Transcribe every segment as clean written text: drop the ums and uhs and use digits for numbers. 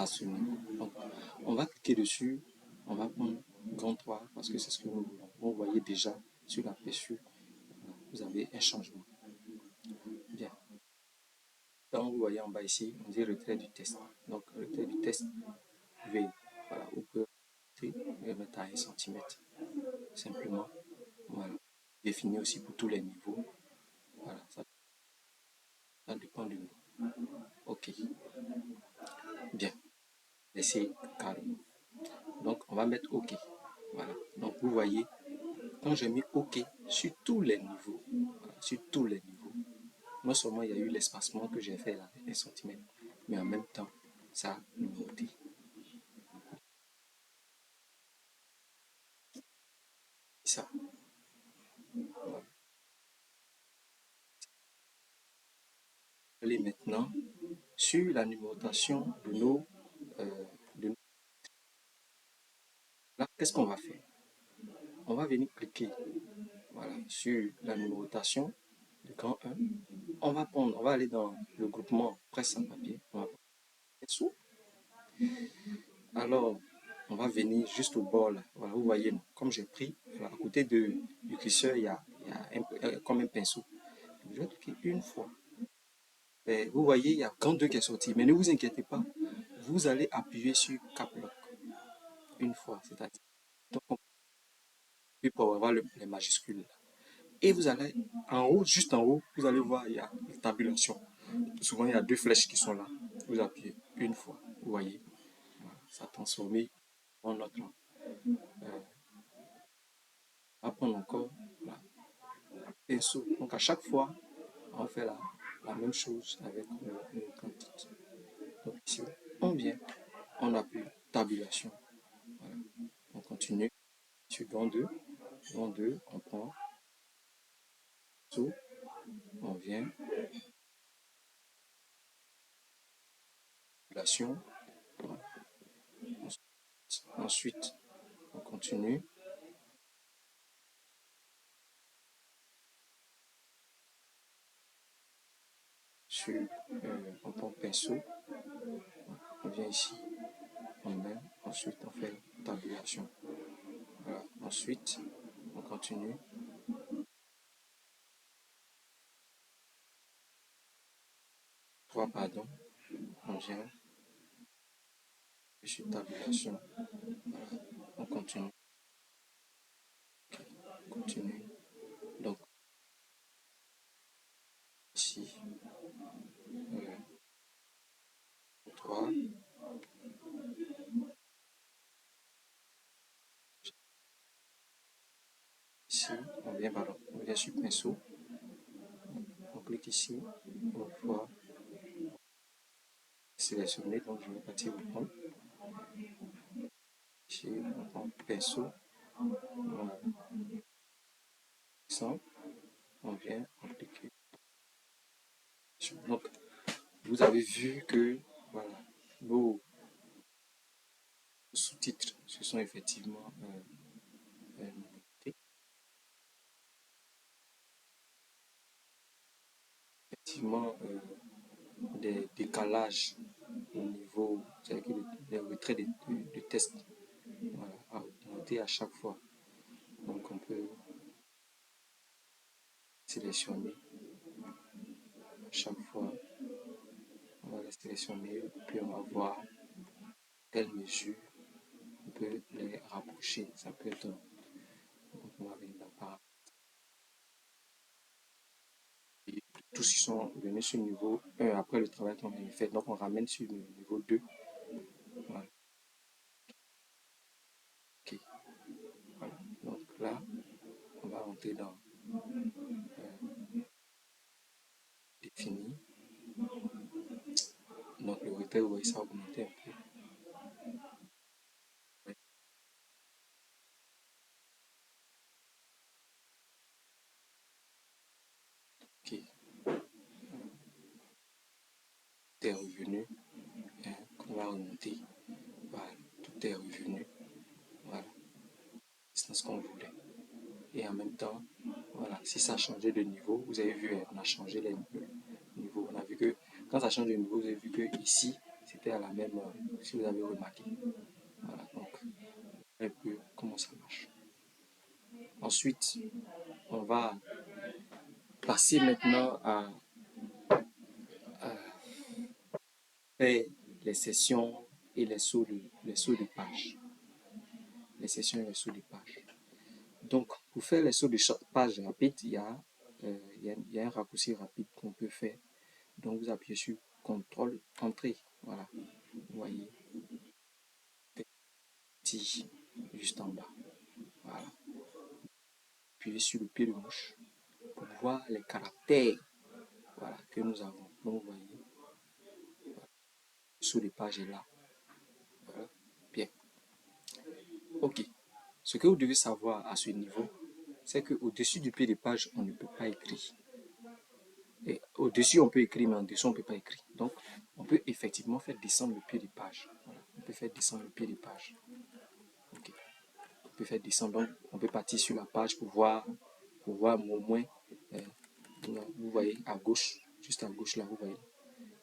à ce niveau. Donc, on va cliquer dessus, on va prendre grand 3 parce que c'est ce que nous voulons. Vous voyez déjà sur l'aperçu, vous avez un changement. Bien. Donc, vous voyez en bas ici, on dit retrait du test. Donc, retrait du test, vous pouvez, voilà, vous pouvez mettre à 1 cm. Simplement, voilà. Défini aussi pour tous les niveaux. Voilà, ça dépend de nous. OK. Bien. Laissez calme. Donc, on va mettre OK. Voilà. Donc, vous voyez, quand j'ai mis OK sur tous les niveaux, voilà, sur tous les niveaux, non seulement il y a eu l'espacement que j'ai fait là, 1 cm, mais en même temps, ça a monté. Ça. Voilà. Allez maintenant sur la numérotation de nos... de... Là, qu'est-ce qu'on va faire? On va venir cliquer, voilà, sur la numérotation du grand 1. On va aller dans le groupement presse à papier. On va prendre alors, on va venir juste au bord là. Voilà, vous voyez, comme j'ai pris, voilà, à côté du curseur, il y a comme un pinceau. Je vais cliquer une fois. Et vous voyez, il y a grand 2 qui est sorti. Mais ne vous inquiétez pas, vous allez appuyer sur Cap Lock une fois. C'est-à-dire, donc, pour avoir les majuscules là. Et vous allez en haut, juste en haut, vous allez voir, il y a une tabulation. Souvent, il y a 2 flèches qui sont là. Vous appuyez une fois. Vous voyez, voilà, ça a transformé en notre. On va prendre encore là, un pinceau. Donc, à chaque fois, on fait la même chose avec le quantité. Donc, ici, on vient, on appuie tabulation. Voilà. On continue sur grand 2. Grand 2, on prend on vient, tabulation. Voilà. Ensuite, on continue. Sur, on prend pinceau, on vient ici, on met, ensuite on fait tabulation. Voilà. Ensuite, on continue. 3, pardon, on vient sur tabulation. Voilà. On continue. Continue. Donc, ici, 3, ici, on vient sur pinceau, on clique ici, on voit sélectionner, donc je vais partir au prendre. Ici, on prend pinceau, voilà. On vient, on clique. Donc, vous avez vu que, voilà, nos sous-titres se sont effectivement effectivement des décalages au niveau, c'est-à-dire que les retraits de test, voilà, à augmenter à chaque fois. Donc on peut sélectionner à chaque fois, on va les sélectionner, puis on va voir quelle mesure on peut les rapprocher. Ça peut être, donc on va venir dans paramètres. Tous ils sont venus sur le niveau 1 après le travail qu'on vient de faire. Donc on ramène sur le niveau 2. Voilà. Ok. Voilà. Donc là, on va rentrer dans définir. Donc le retrait, vous voyez ça augmenter un peu. Ok. Tout est revenu. Hein, on va remonter. Voilà. Tout est revenu. Voilà. C'est ce qu'on voulait. Et en même temps, voilà, si ça a changé de niveau, vous avez vu, on a changé les niveaux. On a vu que quand ça change de niveau, vous avez vu que ici, c'était à la même heure, si vous avez remarqué. Voilà, donc, un peu comment ça marche. Ensuite, on va passer maintenant à faire les sessions et les sauts de page. Les sessions et les sauts de page. Donc, pour faire les sauts de page rapide, il y a un raccourci rapide qu'on peut faire. Donc, vous appuyez sur CTRL, Entrée. Voilà. Vous voyez, petit, juste en bas. Voilà. Appuyez sur le pied de mouche pour voir les caractères, voilà, que nous avons. Donc, vous voyez, voilà, le saut de page est là. Voilà. Bien. OK. Ce que vous devez savoir à ce niveau, c'est qu'au-dessus du pied de page, on ne peut pas écrire. Et au-dessus, on peut écrire, mais en dessous, on ne peut pas écrire. Donc, on peut effectivement faire descendre le pied de page. Voilà. On peut faire descendre le pied de page. Okay. On peut faire descendre, donc on peut partir sur la page pour voir au moins, vous voyez à gauche, juste à gauche là, vous voyez,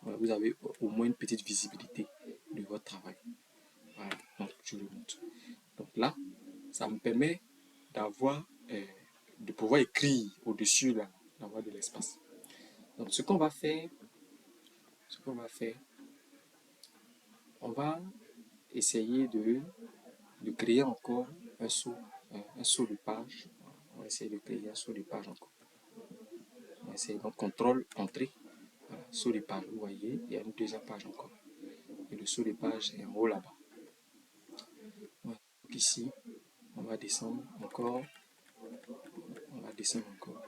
voilà, vous avez au moins une petite visibilité de votre travail. Voilà, donc je le montre. Donc là, ça me permet d'avoir, de pouvoir écrire au-dessus là, d'avoir de l'espace. Donc ce qu'on va faire, on va essayer de créer encore un saut de page. On va essayer de créer un saut de page encore. On va essayer donc contrôle, entrée, voilà, saut de page. Vous voyez, il y a une deuxième page encore. Et le saut de page est en haut là-bas. Voilà. Donc ici, on va descendre encore. On va descendre encore.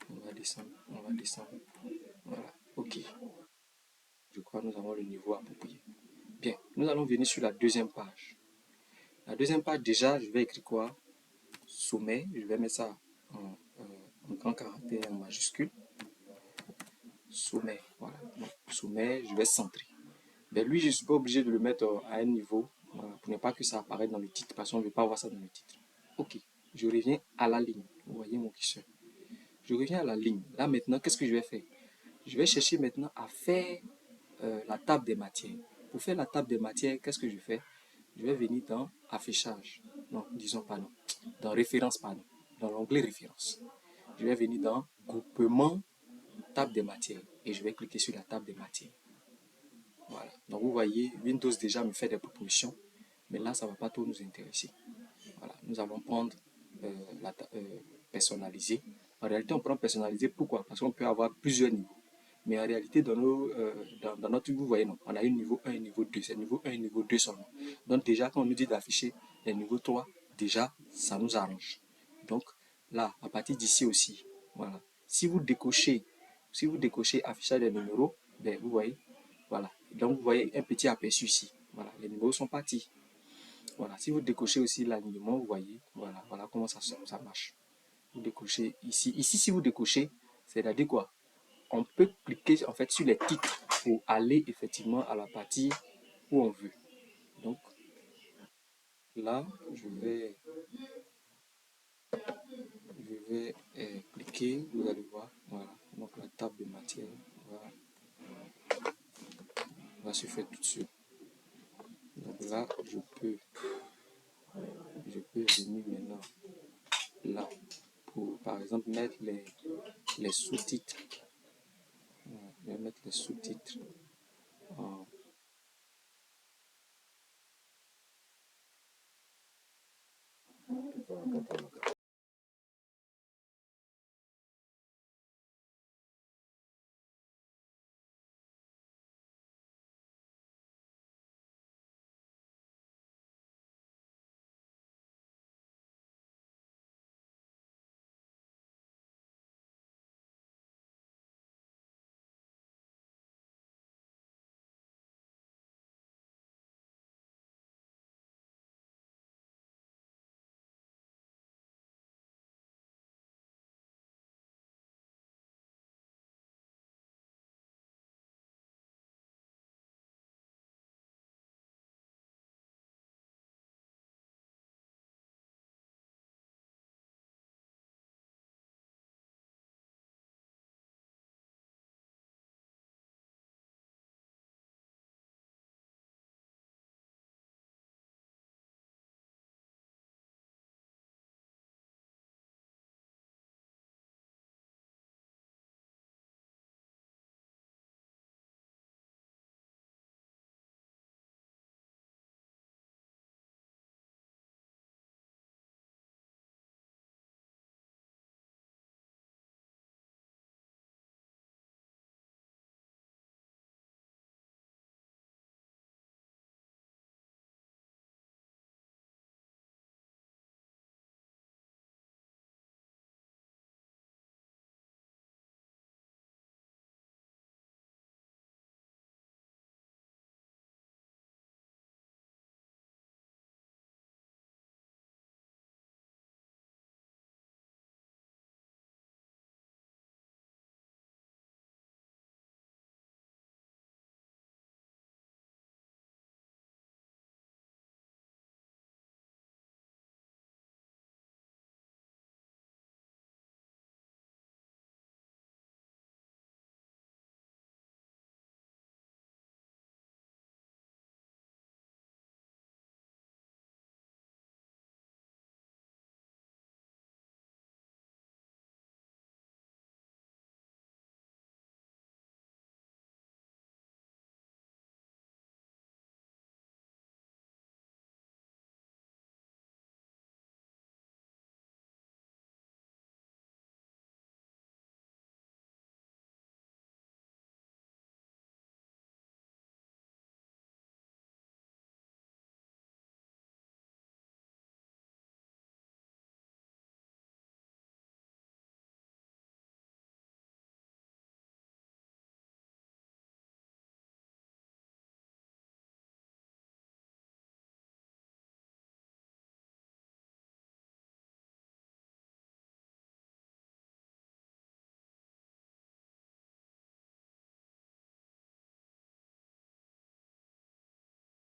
On va descendre. On va descendre. Voilà. OK. Je crois que nous avons le niveau approprié. Bien. Nous allons venir sur la deuxième page. La deuxième page, déjà, je vais écrire quoi? Sommet. Je vais mettre ça en grand caractère en majuscule. Sommet. Voilà. Donc, sommet, je vais centrer. Mais lui, je ne suis pas obligé de le mettre à un niveau, voilà, pour ne pas que ça apparaisse dans le titre, parce qu'on ne veut pas voir ça dans le titre. OK. Je reviens à la ligne. Vous voyez mon curseur. Je reviens à la ligne. Là, maintenant, qu'est-ce que je vais faire? Je vais chercher maintenant à faire la table des matières. Pour faire la table des matières, qu'est-ce que je fais? Je vais venir dans affichage. Non, disons pas non. Dans référence, pardon. Dans l'onglet référence. Je vais venir dans groupement table des matières. Et je vais cliquer sur la table des matières. Voilà. Donc vous voyez, Windows déjà me fait des propositions. Mais là, ça ne va pas trop nous intéresser. Voilà. Nous allons prendre personnaliser. En réalité, on prend personnaliser. Pourquoi? Parce qu'on peut avoir plusieurs niveaux. Mais en réalité, dans notre, vous voyez, non, on a eu niveau 1 et niveau 2. C'est niveau 1 et niveau 2 seulement. Donc déjà, quand on nous dit d'afficher les niveaux 3, déjà, ça nous arrange. Donc là, à partir d'ici aussi, voilà. Si vous décochez affichage des numéros, ben, vous voyez, voilà. Donc vous voyez un petit aperçu ici. Voilà, les numéros sont partis. Voilà, si vous décochez aussi l'alignement, vous voyez, voilà comment ça marche. Vous décochez ici. Ici, si vous décochez, c'est-à-dire quoi? On peut cliquer en fait sur les titres pour aller effectivement à la partie où on veut. Donc là, je vais cliquer, vous allez voir, voilà. Donc la table de matière va se faire tout de suite. Donc là, je peux venir maintenant là pour par exemple mettre les sous-titres. Voilà, je vais mettre les sous-titres en